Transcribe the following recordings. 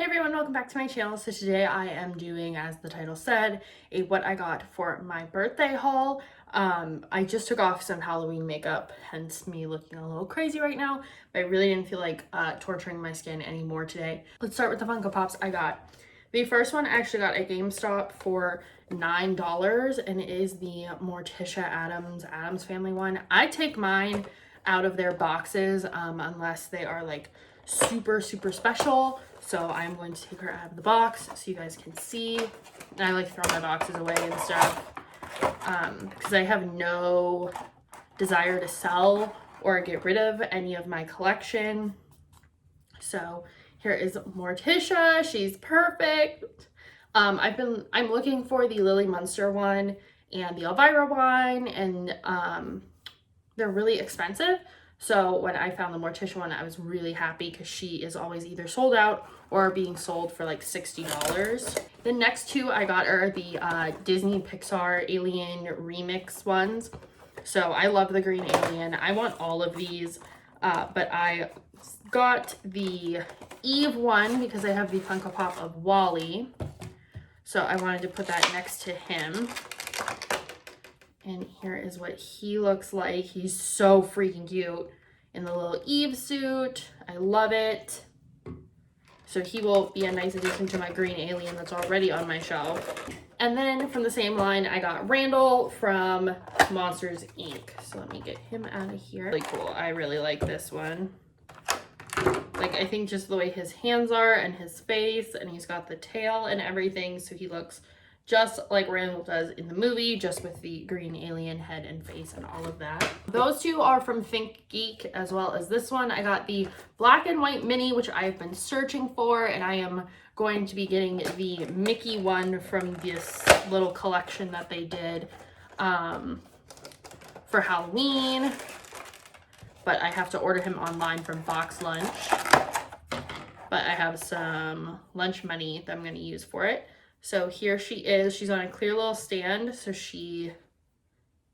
everyone, welcome back to my channel. So today I am doing, as the title said, a what I got for my birthday haul. I just took off some Halloween makeup, hence me looking a little crazy right now, but I really didn't feel like torturing my skin anymore today. Let's start with the Funko Pops I got. The first one I actually got at GameStop for $9, and it is the Morticia Addams Family one. I take mine out of their boxes unless they are like super special, so I'm going to take her out of the box so you guys can see. And I like throw my boxes away and stuff because I have no desire to sell or get rid of any of my collection. So here is Morticia. She's perfect. I'm looking for the Lily Munster one and the Elvira one, and they're really expensive. So when I found the Morticia one, I was really happy because she is always either sold out or being sold for like $60. The next two I got are the Disney Pixar Alien Remix ones. So I love the green alien. I want all of these, but I got the Eve one because I have the Funko Pop of Wally. So I wanted to put that next to him. And here is what he looks like. He's so freaking cute in the little Eve suit. I love it. So he will be a nice addition to my green alien that's already on my shelf. And then from the same line, I got Randall from Monsters, Inc. So let me get him out of here. Really cool. I really like this one. Like, I think just the way his hands are and his face, and he's got the tail and everything, so he looks just like Randall does in the movie, just with the green alien head and face and all of that. Those two are from Think Geek, as well as this one. I got the black and white mini, which I've been searching for, and I am going to be getting the Mickey one from this little collection that they did for Halloween. But I have to order him online from Box Lunch. But I have some lunch money that I'm going to use for it. So here she is. She's on a clear little stand. So she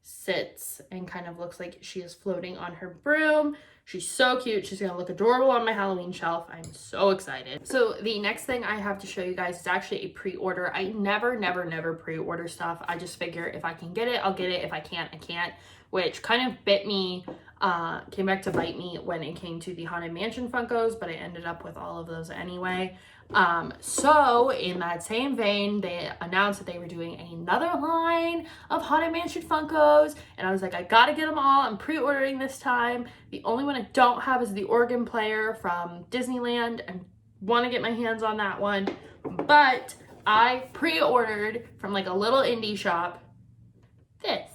sits and kind of looks like she is floating on her broom. She's so cute. She's going to look adorable on my Halloween shelf. I'm so excited. So the next thing I have to show you guys is actually a pre-order. I never pre-order stuff. I just figure if I can get it, I'll get it. If I can't, I can't. Which kind of bit me, came back to bite me when it came to the Haunted Mansion Funkos, but I ended up with all of those anyway. So in that same vein, they announced that they were doing another line of Haunted Mansion Funkos, and I was like, I gotta get them all. I'm pre-ordering this time. The only one I don't have is the organ player from Disneyland. I want to get my hands on that one, but I pre-ordered from like a little indie shop this.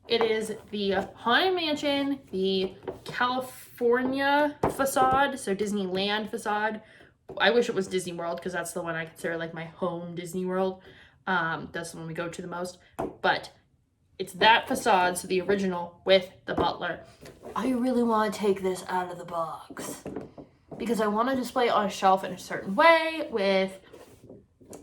It is the Haunted Mansion, the California facade, so Disneyland facade. I wish it was Disney World because that's the one I consider like my home Disney World. That's the one we go to the most. But it's that facade, so the original with the butler. I really want to take this out of the box because I want to display it on a shelf in a certain way with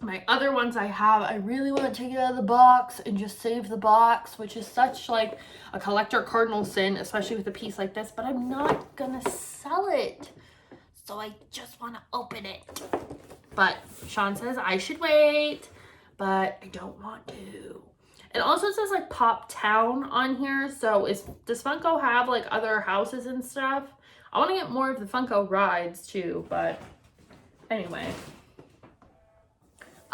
my other ones I have. I really want to take it out of the box and just save the box, which is such like a collector cardinal sin, especially with a piece like this, but I'm not gonna sell it. So I just want to open it. But Sean says I should wait, but I don't want to. It also says like Pop Town on here. So does Funko have like other houses and stuff? I want to get more of the Funko rides too, but anyway.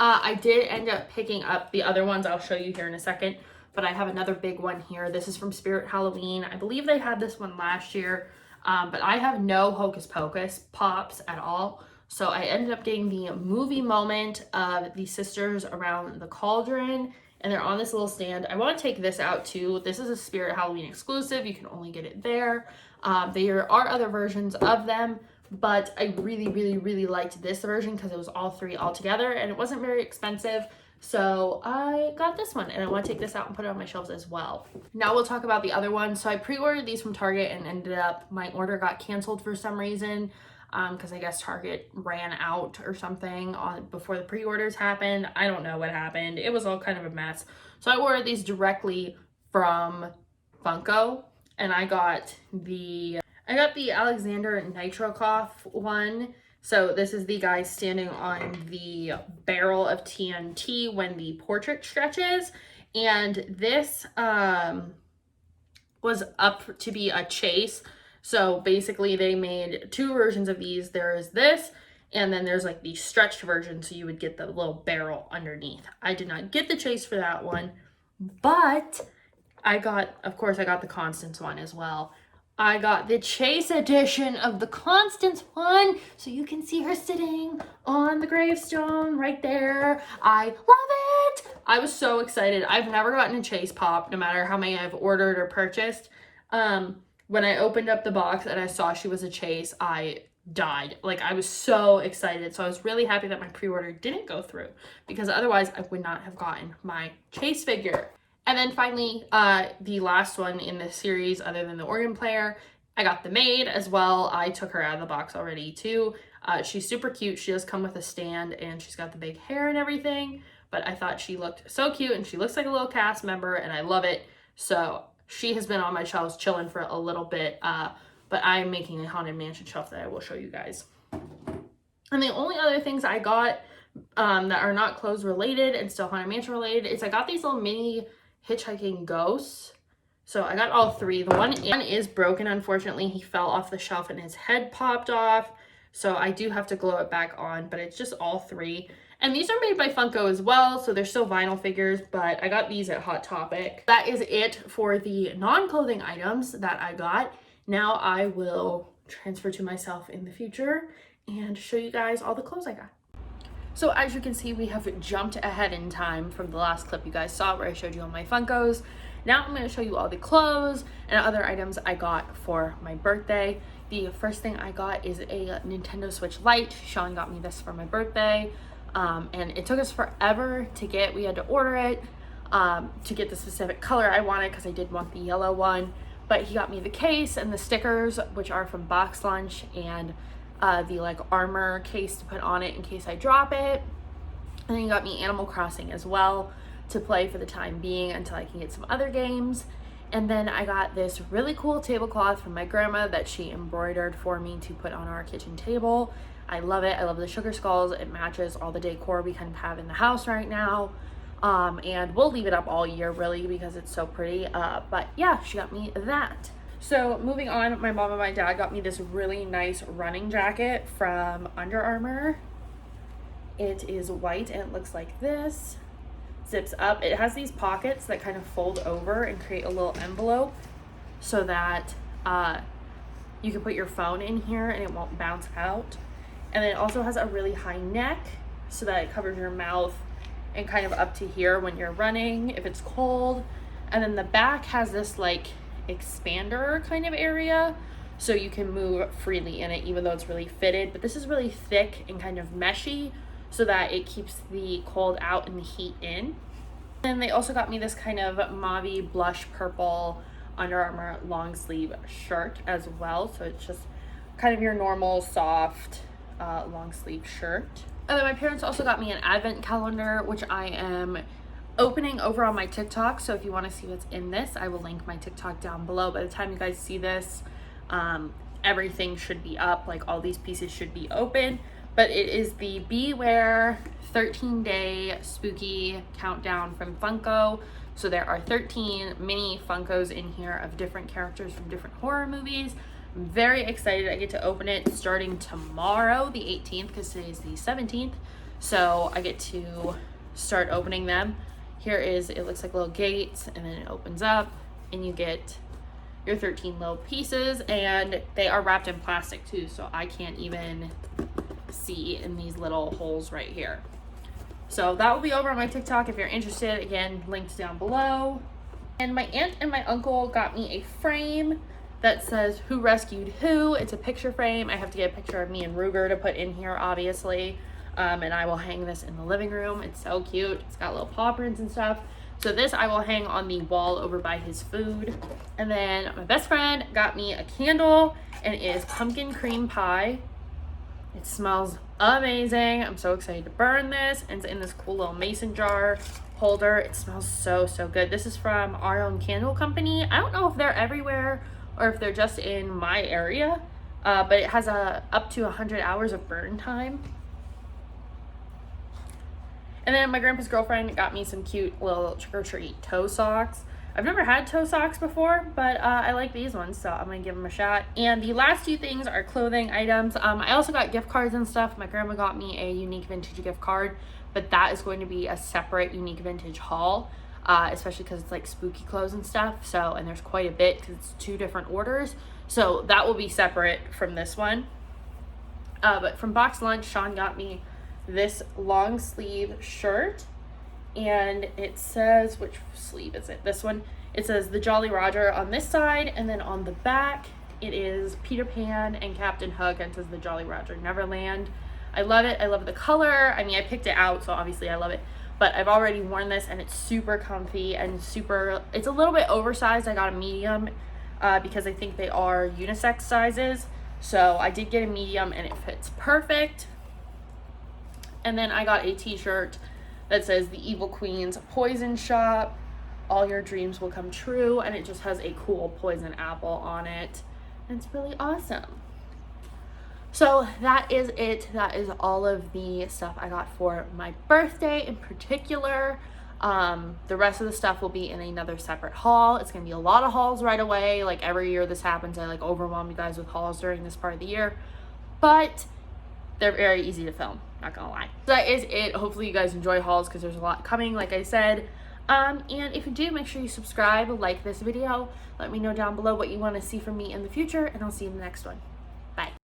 I did end up picking up the other ones I'll show you here in a second, but I have another big one here. This is from Spirit Halloween. I believe they had this one last year, but I have no Hocus Pocus pops at all. So I ended up getting the movie moment of the sisters around the cauldron, and they're on this little stand. I want to take this out too. This is a Spirit Halloween exclusive. You can only get it there. There are other versions of them, but I really liked this version because it was all three all together and it wasn't very expensive. So I got this one and I want to take this out and put it on my shelves as well. Now we'll talk about the other ones. So I pre-ordered these from Target and ended up, my order got canceled for some reason because I guess Target ran out or something before the pre-orders happened. I don't know what happened. It was all kind of a mess. So I ordered these directly from Funko, and I got the Alexander Nitrokov one So this is the guy standing on the barrel of TNT when the portrait stretches. And this was up to be a chase. So basically they made two versions of these. There is this, and then there's like the stretched version, so you would get the little barrel underneath. I did not get the chase for that one, but I got the Constance one as well. I got the chase edition of the Constance one, so you can see her sitting on the gravestone right there. I love it. I was so excited. I've never gotten a chase pop, no matter how many I've ordered or purchased. When I opened up the box and I saw she was a chase, I died. Like, I was so excited. So I was really happy that my pre-order didn't go through, because otherwise I would not have gotten my chase figure. And then finally, the last one in this series, other than the organ player, I got the maid as well. I took her out of the box already too. She's super cute. She does come with a stand, and she's got the big hair and everything, but I thought she looked so cute, and she looks like a little cast member, and I love it. So she has been on my shelves chilling for a little bit, but I'm making a Haunted Mansion shelf that I will show you guys. And the only other things I got that are not clothes related and still Haunted Mansion related is I got these little mini hitchhiking ghosts. So I got all three. The one is broken, unfortunately. He fell off the shelf and his head popped off. So I do have to glue it back on, but it's just all three. And these are made by Funko as well, so they're still vinyl figures, but I got these at Hot Topic. That is it for the non-clothing items that I got. Now I will transfer to myself in the future and show you guys all the clothes I got. So as you can see, we have jumped ahead in time from the last clip you guys saw where I showed you all my Funkos. Now I'm going to show you all the clothes and other items I got for my birthday. The first thing I got is a Nintendo Switch Lite. Sean got me this for my birthday. And it took us forever to get. We had to order it to get the specific color I wanted, because I did want the yellow one. But he got me the case and the stickers, which are from Box Lunch, and the like armor case to put on it in case I drop it. And then he got me Animal Crossing as well to play for the time being until I can get some other games. And then I got this really cool tablecloth from my grandma that she embroidered for me to put on our kitchen table. I love it. I love the sugar skulls. It matches all the decor we kind of have in the house right now. And we'll leave it up all year really, because it's so pretty. But yeah, she got me that. So moving on, my mom and my dad got me this really nice running jacket from Under Armour. It is white and it looks like this. Zips up. It has these pockets that kind of fold over and create a little envelope so that you can put your phone in here and it won't bounce out. And then it also has a really high neck so that it covers your mouth and kind of up to here when you're running if it's cold. And then the back has this like expander kind of area, so you can move freely in it even though it's really fitted. But this is really thick and kind of meshy so that it keeps the cold out and the heat in. And they also got me this kind of mauve blush purple Under Armour long sleeve shirt as well. So it's just kind of your normal soft long sleeve shirt. And then my parents also got me an advent calendar, which I am opening over on my TikTok. So if you want to see what's in this, I will link my TikTok down below. By the time you guys see this, everything should be up. Like all these pieces should be open. But it is the Beware 13-day spooky countdown from Funko. So there are 13 mini Funkos in here of different characters from different horror movies. I'm very excited. I get to open it starting tomorrow, the 18th, because today is the 17th. So I get to start opening them. Here is, it looks like little gates, and then it opens up and you get your 13 little pieces, and they are wrapped in plastic too, so I can't even see in these little holes right here. So that will be over on my TikTok if you're interested. Again, linked down below. And my aunt and my uncle got me a frame that says Who Rescued Who. It's a picture frame. I have to get a picture of me and Ruger to put in here, obviously. And I will hang this in the living room. It's so cute. It's got little paw prints and stuff. So this I will hang on the wall over by his food. And then my best friend got me a candle, and it is pumpkin cream pie. It smells amazing. I'm so excited to burn this. And it's in this cool little mason jar holder. It smells so, so good. This is from Our Own Candle Company. I don't know if they're everywhere or if they're just in my area, but it has up to 100 hours of burn time. And then my grandpa's girlfriend got me some cute little trick-or-treat toe socks. I've never had toe socks before, but I like these ones, so I'm going to give them a shot. And the last two things are clothing items. I also got gift cards and stuff. My grandma got me a Unique Vintage gift card, but that is going to be a separate Unique Vintage haul, especially because it's like spooky clothes and stuff. So, and there's quite a bit because it's 2 different orders. So that will be separate from this one. But from Box Lunch, Sean got me this long sleeve shirt, and it says, which sleeve is it? This one. It says the Jolly Roger on this side, and then on the back it is Peter Pan and Captain Hook, and it says the Jolly Roger Neverland. I love it. I love the color. I mean, I picked it out, so obviously I love it, but I've already worn this and it's super comfy and it's a little bit oversized. I got a medium because I think they are unisex sizes, so I did get a medium and it fits perfect. And then I got a t-shirt that says the Evil Queen's Poison Shop, all your dreams will come true, and it just has a cool poison apple on it, and it's really awesome. So that is it. That is all of the stuff I got for my birthday in particular. The rest of the stuff will be in another separate haul. It's gonna be a lot of hauls right away. Like every year this happens, I like overwhelm you guys with hauls during this part of the year, but they're very easy to film, not gonna lie. So that is it. Hopefully you guys enjoy hauls because there's a lot coming, like I said. And if you do, make sure you subscribe, like this video. Let me know down below what you want to see from me in the future, and I'll see you in the next one. Bye.